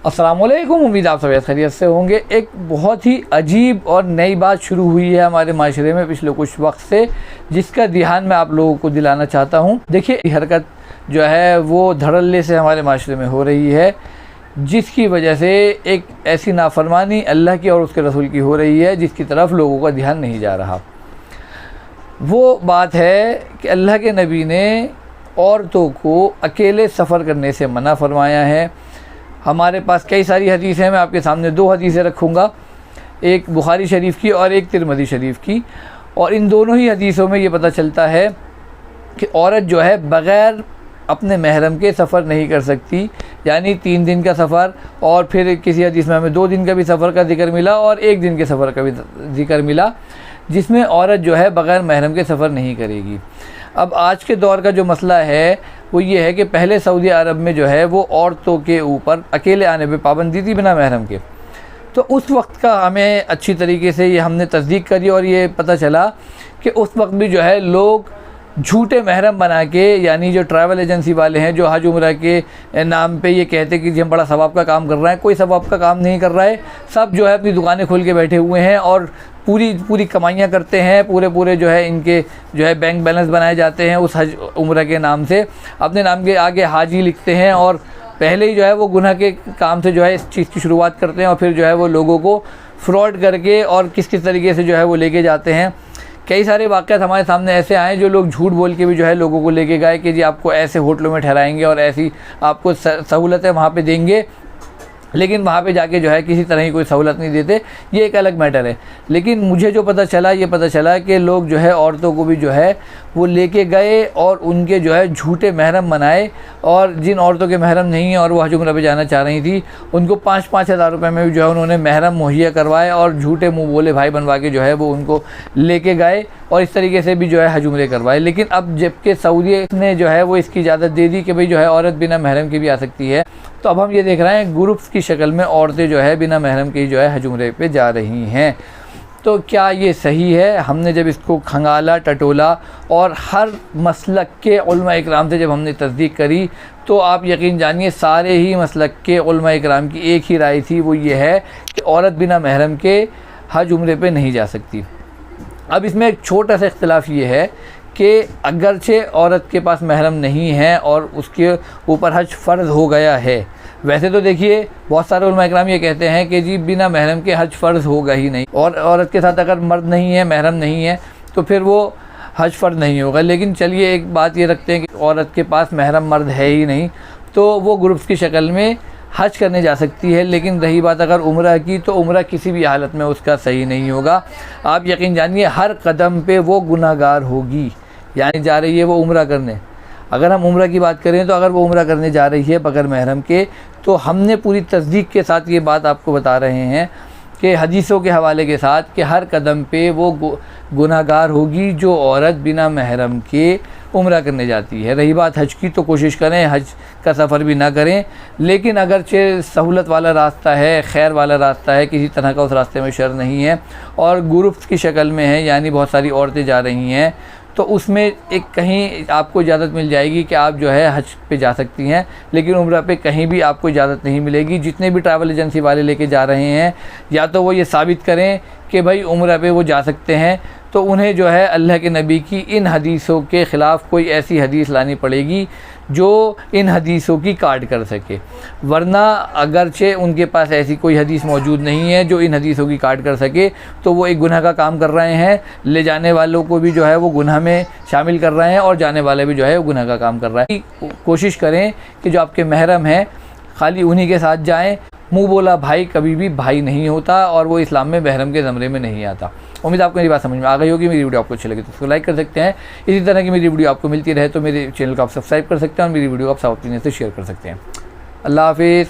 अस्सलाम वालेकुम। उम्मीद आप सब खैरियत से होंगे। एक बहुत ही अजीब और नई बात शुरू हुई है हमारे माशरे में पिछले कुछ वक्त से, जिसका ध्यान मैं आप लोगों को दिलाना चाहता हूँ। देखिए, ये हरकत जो है वो धड़ल्ले से हमारे माशरे में हो रही है, जिसकी वजह से एक ऐसी नाफरमानी अल्लाह की और उसके रसूल की हो रही है जिसकी तरफ लोगों का ध्यान नहीं जा रहा। वो बात है कि अल्लाह के नबी ने औरतों को अकेले सफ़र करने से मना फरमाया है। हमारे पास कई सारी हदीस हैं, मैं आपके सामने दो हदीसें रखूँगा, एक बुखारी शरीफ की और एक तिरमिज़ी शरीफ की। और इन दोनों ही हदीसों में ये पता चलता है कि औरत जो है बग़ैर अपने महरम के सफ़र नहीं कर सकती। यानी 3 दिन का सफ़र, और फिर किसी हदीस में हमें 2 दिन का भी सफ़र का जिक्र मिला और 1 दिन के सफ़र का भी जिक्र मिला, जिसमें औरत जो है बग़ैर महरम के सफ़र नहीं करेगी। अब आज के दौर का जो मसला है वो ये है कि पहले सऊदी अरब में जो है वो औरतों के ऊपर अकेले आने पे पाबंदी थी बिना महरम के। तो उस वक्त का हमें अच्छी तरीके से ये हमने तस्दीक करी और ये पता चला कि उस वक्त भी जो है लोग झूठे महरम बना के, यानी जो ट्रैवल एजेंसी वाले हैं जो हज उम्रा के नाम पे ये कहते कि जी हम बड़ा सवाब का काम कर रहे हैं, कोई सवाब का काम नहीं कर रहा है। सब जो है अपनी दुकानें खोल के बैठे हुए हैं और पूरी कमाइयाँ करते हैं। पूरे जो है इनके जो है बैंक बैलेंस बनाए जाते हैं उस हज उम्रा के नाम से। अपने नाम के आगे हाजी लिखते हैं और पहले ही जो है वो गुनाह के काम से जो है इस चीज़ की शुरुआत करते हैं और फिर जो है वो लोगों को फ्रॉड करके और किस तरीके से जो है वो लेके जाते हैं। कई सारे वाक़यात हमारे सामने ऐसे आए जो लोग झूठ बोल के भी जो है लोगों को लेके गए कि जी आपको ऐसे होटलों में ठहराएंगे और ऐसी आपको सहूलतें वहाँ पे देंगे, लेकिन वहाँ पे जाके जो है किसी तरह की कोई सहूलत नहीं देते। ये एक अलग मैटर है। लेकिन मुझे जो पता चला कि लोग जो है औरतों को भी जो है वो लेके गए और उनके जो है झूठे महरम बनाए, और जिन औरतों के महरम नहीं है और वो हज उम्रा पे जाना चाह रही थी उनको 5-5 हज़ार रुपये में भी जो है उन्होंने महरम मुहैया करवाए और झूठे मुँह बोले भाई बनवा के जो है वो उनको लेके गए और इस तरीके से भी जो है हज उम्रे करवाए। लेकिन अब जबकि सऊदी ने जो है वो इसकी इजाज़त दे दी कि भाई जो है औरत बिना महरम की भी आ सकती है, तो अब हम ये देख रहे हैं ग्रुप्स की शक्ल में औरतें जो है बिना महरम की जो है हज उम्रे पे जा रही हैं। तो क्या ये सही है? हमने जब इसको खंगाला टटोला और हर मसलक के उलमा इकराम से जब हमने तस्दीक करी, तो आप यकीन जानिए सारे ही मसलक के उलमा इकराम की एक ही राय थी, वो ये है कि औरत बिना महरम के हज उम्रे पे नहीं जा सकती। अब इसमें एक छोटा सा इख्तिलाफ ये है कि अगरचे औरत के पास महरम नहीं है और उसके ऊपर हज फ़र्ज़ हो गया है, वैसे तो देखिए बहुत सारे उलमा इकराम ये कहते हैं कि जी बिना महरम के हज फ़र्ज़ होगा ही नहीं, और औरत के साथ अगर मर्द नहीं है, महरम नहीं है, तो फिर वो हज फ़र्ज़ नहीं होगा। लेकिन चलिए एक बात ये रखते हैं कि औरत के पास महरम मर्द है ही नहीं, तो वो ग्रुप्स की शक्ल में हज करने जा सकती है। लेकिन रही बात अगर उम्रा की, तो उम्रा किसी भी हालत में उसका सही नहीं होगा। आप यकीन जानिए हर कदम पे वो गुनाहगार होगी। यानी जा रही है वो उम्रा करने, अगर हम उम्रा की बात करें तो अगर वो उम्रा करने जा रही है बग़ैर महरम के, तो हमने पूरी तस्दीक के साथ ये बात आपको बता रहे हैं कि हदीसों के हवाले के साथ कि हर कदम पे वो गुनाहगार होगी जो औरत बिना महरम के उम्रा करने जाती है। रही बात हज की, तो कोशिश करें हज का सफ़र भी ना करें, लेकिन अगरचे सहूलत वाला रास्ता है, खैर वाला रास्ता है, किसी तरह का उस रास्ते में शर नहीं है और ग्रुप्स की शक्ल में है, यानी बहुत सारी औरतें जा रही हैं, तो उसमें एक कहीं आपको इजाज़त मिल जाएगी कि आप जो है हज पे जा सकती हैं, लेकिन उम्रा पे कहीं भी आपको इजाज़त नहीं मिलेगी। जितने भी ट्रैवल एजेंसी वाले लेके जा रहे हैं, या तो वो ये साबित करें कि भाई उम्रा पे वो जा सकते हैं, तो उन्हें जो है अल्लाह के नबी की इन हदीसों के ख़िलाफ़ कोई ऐसी हदीस लानी पड़ेगी जो इन हदीसों की काट कर सके। वरना अगरचे उनके पास ऐसी कोई हदीस मौजूद नहीं है जो इन हदीसों की काट कर सके, तो वो एक गुनाह का काम कर रहे हैं। ले जाने वालों को भी जो है वो गुनाह में शामिल कर रहे हैं और जाने वाले भी जो है वो गुनाह का काम कर रहा है। कोशिश करें कि जो आपके महरम हैं खाली उन्हीं के साथ जाएँ। मुँह बोला भाई कभी भी भाई नहीं होता और वो इस्लाम में महरम के ज़मरे में नहीं आता। उम्मीद आपको मेरी बात समझ में आ गई होगी। मेरी वीडियो आपको अच्छी लगी तो उसको लाइक कर सकते हैं। इसी तरह की मेरी वीडियो आपको मिलती रहे तो मेरे चैनल को आप सब्सक्राइब कर सकते हैं और मेरी वीडियो को आप साथ अपने से शेयर कर सकते हैं। अल्लाह हाफिज़।